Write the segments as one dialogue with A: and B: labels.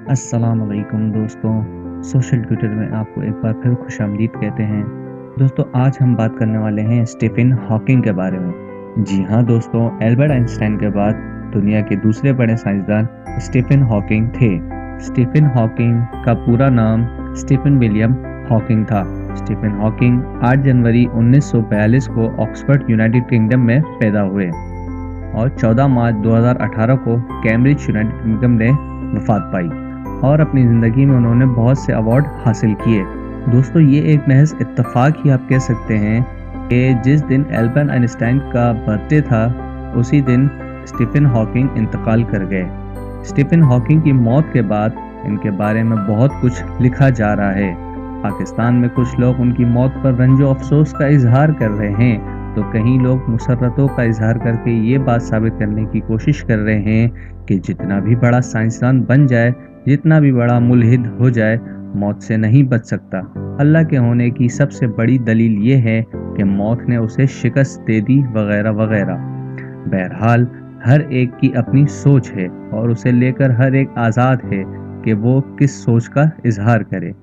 A: अस्सलाम वालेकुम दोस्तों। सोशल ट्विटर में आपको एक बार फिर खुशामदीद कहते हैं। दोस्तों, आज हम बात करने वाले हैं स्टीफन हॉकिंग के बारे में। जी हाँ दोस्तों, एल्बर्ट आइंस्टाइन के बाद दुनिया के दूसरे बड़े साइंसदान स्टीफन हॉकिंग थे। स्टीफन हॉकिंग का पूरा नाम स्टीफन विलियम हॉकिंग था। स्टीफन हॉकिंग 8 जनवरी 1942 को ऑक्सफोर्ड यूनाइटेड किंगडम में पैदा हुए और 14 मार्च 2018 को कैम्ब्रिज यूनाइटेड किंगडम ने वफात पाई और अपनी ज़िंदगी में उन्होंने बहुत से अवार्ड हासिल किए। दोस्तों, ये एक महज इत्तेफाक ही आप कह सकते हैं कि जिस दिन एल्बर्ट आइंस्टाइन का बर्थडे था उसी दिन स्टीफन हॉकिंग इंतकाल कर गए। स्टीफन हॉकिंग की मौत के बाद इनके बारे में बहुत कुछ लिखा जा रहा है। पाकिस्तान में कुछ लोग उनकी मौत पर रंजो अफसोस का इजहार कर रहे हैं, तो कई लोग मुसर्रतों का इजहार करके ये बात साबित करने की कोशिश कर रहे हैं कि जितना भी बड़ा साइंसदान बन जाए, जितना भी बड़ा मुल्हिद हो जाए, मौत से नहीं बच सकता। अल्लाह के होने की सबसे बड़ी दलील ये है कि मौत ने उसे शिकस्त दे दी, वगैरह वगैरह। बहरहाल, हर एक की अपनी सोच है और उसे लेकर हर एक आज़ाद है कि वो किस सोच का इजहार करे।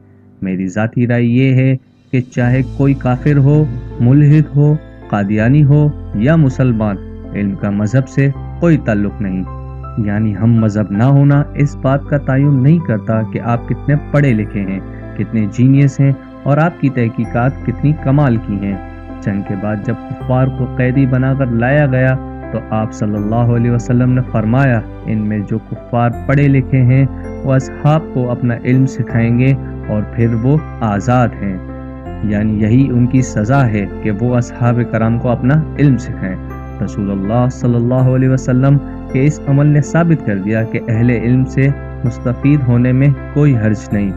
A: मेरी ज़ाती राय ये है कि चाहे कोई काफिर हो, मुल्हिद हो, कादियानी हो या मुसलमान, इल्म का मजहब से कोई ताल्लुक नहीं। यानी हम मजहब ना होना इस बात का तयन नहीं करता कि आप कितने पढ़े लिखे हैं, कितने जीनियस हैं और आपकी तहकीकात कितनी कमाल की हैं। जंग के बाद जब कुफ्फार को कैदी बनाकर लाया गया तो आप सल्लल्लाहु अलैहि वसल्लम ने फरमाया, इनमें जो कुफ्फार पढ़े लिखे हैं वो असहाब को अपना इल्म सिखाएंगे और फिर वो आज़ाद हैं। यानी यही उनकी सज़ा है कि वो असहाब कराम को अपना इल्म सिखाएं। रसूलुल्लाह सल्लल्लाहु अलैहि वसल्लम के इस अमल ने साबित कर दिया कि अहले इल्म से मुस्तफीद होने में कोई हर्ज नहीं,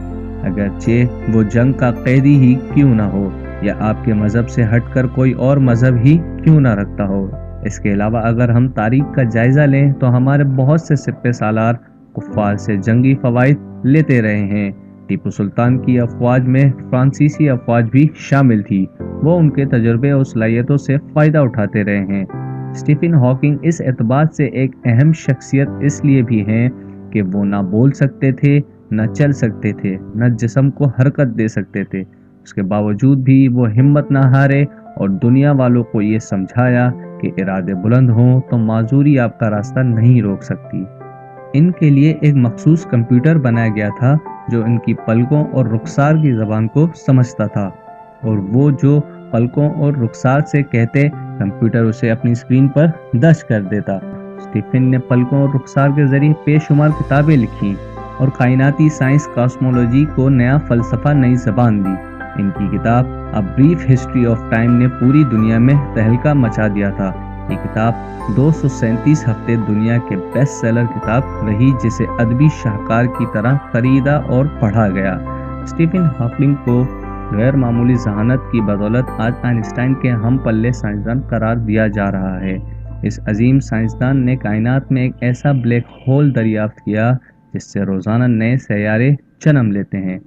A: अगरचे वो जंग का कैदी ही क्यों ना हो या आपके मज़हब से हटकर कोई और मज़हब ही क्यों ना रखता हो। इसके अलावा अगर हम तारीख का जायज़ा लें तो हमारे बहुत से सिपह सालार कुफ्फार से जंगी फ़वाइद लेते रहे हैं। टीपू सुल्तान की अफवाज में फ्रांसीसी अफवाज भी शामिल थी। वो उनके तजुर्बे और सलाहियतों से फ़ायदा उठाते रहे हैं। स्टीफन हॉकिंग इस एतबार से एक अहम शख्सियत इसलिए भी हैं कि वो ना बोल सकते थे, न चल सकते थे, न जिस्म को हरकत दे सकते थे। उसके बावजूद भी वो हिम्मत ना हारे और दुनिया वालों को ये समझाया कि इरादे बुलंद हों तो माजूरी आपका रास्ता नहीं रोक सकती। इनके लिए एक मखसूस कंप्यूटर बनाया गया था जो इनकी पलकों और रुखसार की ज़बान को समझता था, और वो जो पलकों और रुखसार से कहते कंप्यूटर उसे अपनी स्क्रीन पर दर्ज कर देता। स्टीफन ने पलकों और रुखसार के जरिए बेशुमार किताबें लिखी और कायनाती साइंस कॉस्मोलॉजी को नया फ़लसफ़ा, नई ज़बान दी। इनकी किताब a brief history of time ने पूरी दुनिया में तहलका मचा दिया था। ये किताब 237 हफ्ते दुनिया के बेस्ट सेलर किताब रही, जिसे अदबी शाहकार की तरह खरीदा और पढ़ा गया। स्टीफन हॉकिंग को गैर मामूली जहानत की बदौलत आज आइंस्टाइन के हम पल्ले साइंसदान करार दिया जा रहा है। इस अजीम साइंसदान ने कायनात में एक ऐसा ब्लैक होल दरियाफ्त किया जिससे रोज़ाना नए सैयारे जन्म लेते हैं।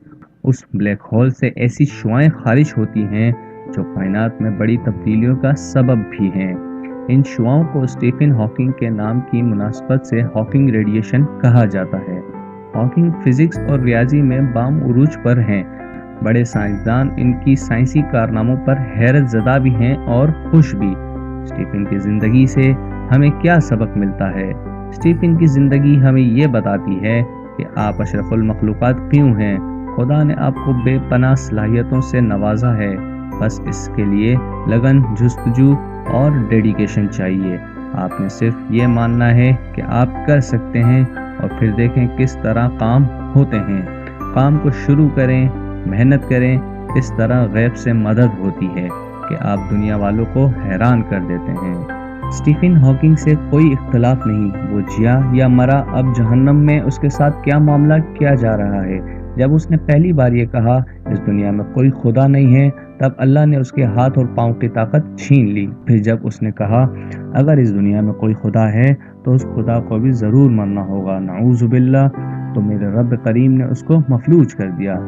A: उस ब्लैक होल से ऐसी शुआएं खारिज होती हैं जो कायनात में बड़ी तब्दीलियों का सबब भी हैं। इन शुआओं को स्टीफन हॉकिंग के नाम की मुनासबत से हॉकिंग रेडिएशन कहा जाता है। हॉकिंग फिजिक्स और रियाजी में बाम उरूज पर हैं। बड़े साइंसदान इनकी साइंसी कारनामों पर हैरत ज़दा भी हैं और खुश भी। स्टीफन की ज़िंदगी से हमें क्या सबक मिलता है? स्टीफन की ज़िंदगी हमें ये बताती है कि आप अशरफुल मखलूक़ात क्यों हैं। खुदा ने आपको बेपनाह सलाहियतों से नवाजा है, बस इसके लिए लगन, जुस्तजू और डेडिकेशन चाहिए। आपने सिर्फ ये मानना है कि आप कर सकते हैं और फिर देखें किस तरह काम होते हैं। काम को शुरू करें, मेहनत करें, इस तरह गैब से मदद होती है कि आप दुनिया वालों को हैरान कर देते हैं। स्टीफन हॉकिंग से कोई इख्तलाफ नहीं, वो जिया या मरा, अब जहन्नम में उसके साथ क्या मामला किया जा रहा है। जब उसने पहली बार ये कहा इस दुनिया में कोई खुदा नहीं है, तब अल्लाह ने उसके हाथ और पाँव की ताकत छीन ली। फिर जब उसने कहा अगर इस दुनिया में कोई खुदा है तो उस खुदा को भी ज़रूर मरना होगा, नाऊज़ु बिल्लाह, तो मेरे रब करीम ने उसको मफलूज कर दिया।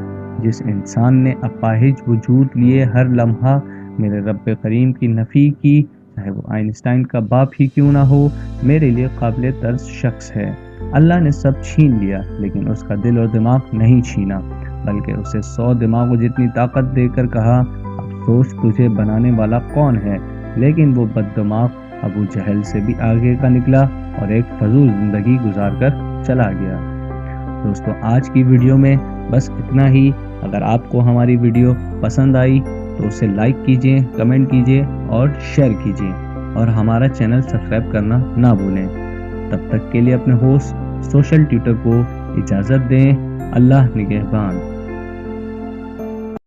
A: जिस इंसान ने अपाहिज वजूद लिए हर लम्हा मेरे रब करीम की नफ़ी की, चाहे वो आइंस्टाइन का बाप ही क्यों ना हो, मेरे लिए काबिल तर्स शख्स है। اللہ نے سب چھین لیا لیکن اس کا دل اور دماغ نہیں چھینا، بلکہ اسے 100 دماغوں جتنی طاقت دے کر کہا اب سوچ تجھے بنانے والا کون ہے۔ لیکن وہ بد دماغ ابو جہل سے بھی آگے کا نکلا اور ایک فضول زندگی گزار کر چلا گیا۔ دوستو آج کی ویڈیو میں بس اتنا ہی۔ اگر آپ کو ہماری ویڈیو پسند آئی تو اسے لائک کیجئے، کمنٹ کیجئے اور شیئر کیجئے، اور ہمارا چینل سبسکرائب کرنا نہ بھولیں۔ تب تک کے لیے اپنے ہوسٹ سوشل ٹیوٹر کو اجازت دیں۔ اللہ نگہبان۔